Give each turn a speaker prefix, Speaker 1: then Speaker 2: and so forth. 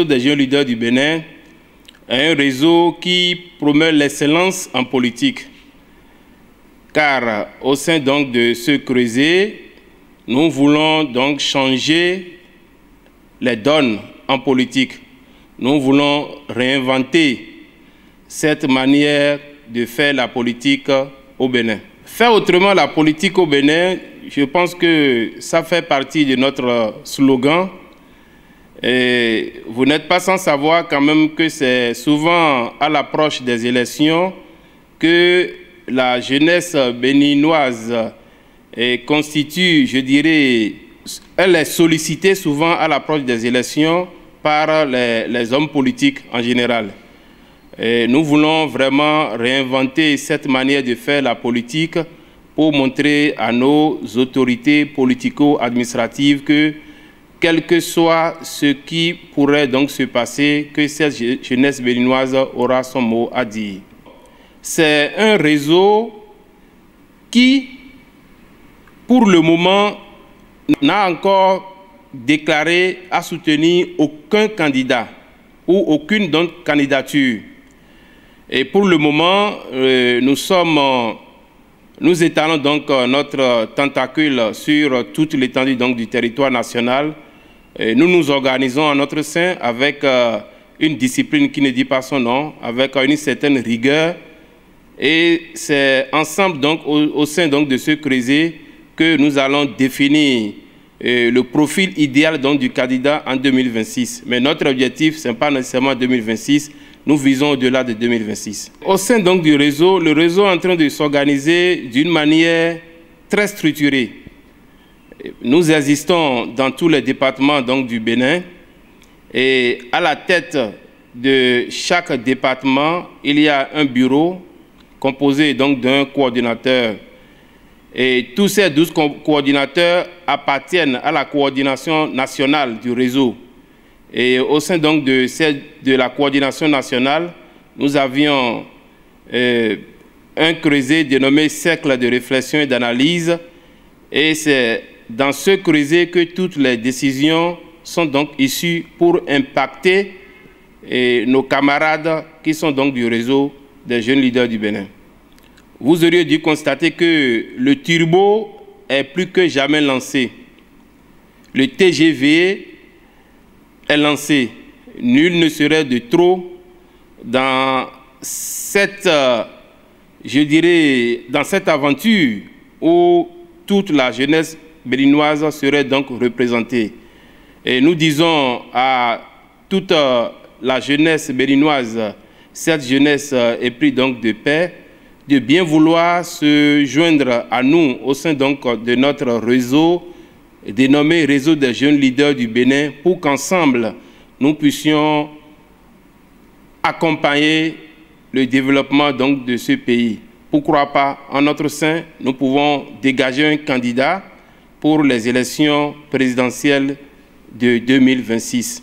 Speaker 1: réseau des jeunes leaders du Bénin est un réseau qui promeut l'excellence en politique. Car au sein donc de ce creuset, nous voulons donc changer les donnes en politique. Nous voulons réinventer cette manière de faire la politique au Bénin. Faire autrement la politique au Bénin, je pense que ça fait partie de notre slogan. Et vous n'êtes pas sans savoir quand même que c'est souvent à l'approche des élections que la jeunesse béninoise constitue, je dirais, elle est sollicitée souvent à l'approche des élections par les hommes politiques en général. Et nous voulons vraiment réinventer cette manière de faire la politique pour montrer à nos autorités politico-administratives que, quel que soit ce qui pourrait donc se passer, que cette jeunesse béninoise aura son mot à dire. C'est un réseau qui, pour le moment, n'a encore déclaré à soutenir aucun candidat ou aucune donc candidature. Et pour le moment, nous étalons donc notre tentacule sur toute l'étendue du territoire national. Et nous nous organisons en notre sein avec une discipline qui ne dit pas son nom, avec une certaine rigueur. Et c'est ensemble donc au sein donc de ce creuset que nous allons définir le profil idéal donc du candidat en 2026. Mais notre objectif, ce n'est pas nécessairement 2026, nous visons au-delà de 2026. Au sein donc du réseau, le réseau est en train de s'organiser d'une manière très structurée. Nous existons dans tous les départements donc du Bénin et à la tête de chaque département, il y a un bureau composé donc d'un coordinateur. Et tous ces 12 coordinateurs appartiennent à la coordination nationale du réseau. Et au sein donc de la coordination nationale, nous avions un creuset dénommé Cercle de réflexion et d'analyse. Et c'est dans ce creuset que toutes les décisions sont donc issues pour impacter nos camarades qui sont donc du réseau des jeunes leaders du Bénin. Vous auriez dû constater que le turbo est plus que jamais lancé. Le TGV est lancé. Nul ne serait de trop dans cette, je dirais, dans cette aventure où toute la jeunesse béninoise serait donc représentée. Et nous disons à toute la jeunesse béninoise, cette jeunesse éprise donc de paix, de bien vouloir se joindre à nous au sein donc de notre réseau dénommé Réseau des jeunes leaders du Bénin pour qu'ensemble nous puissions accompagner le développement donc de ce pays. Pourquoi pas, en notre sein, nous pouvons dégager un candidat pour les élections présidentielles de 2026.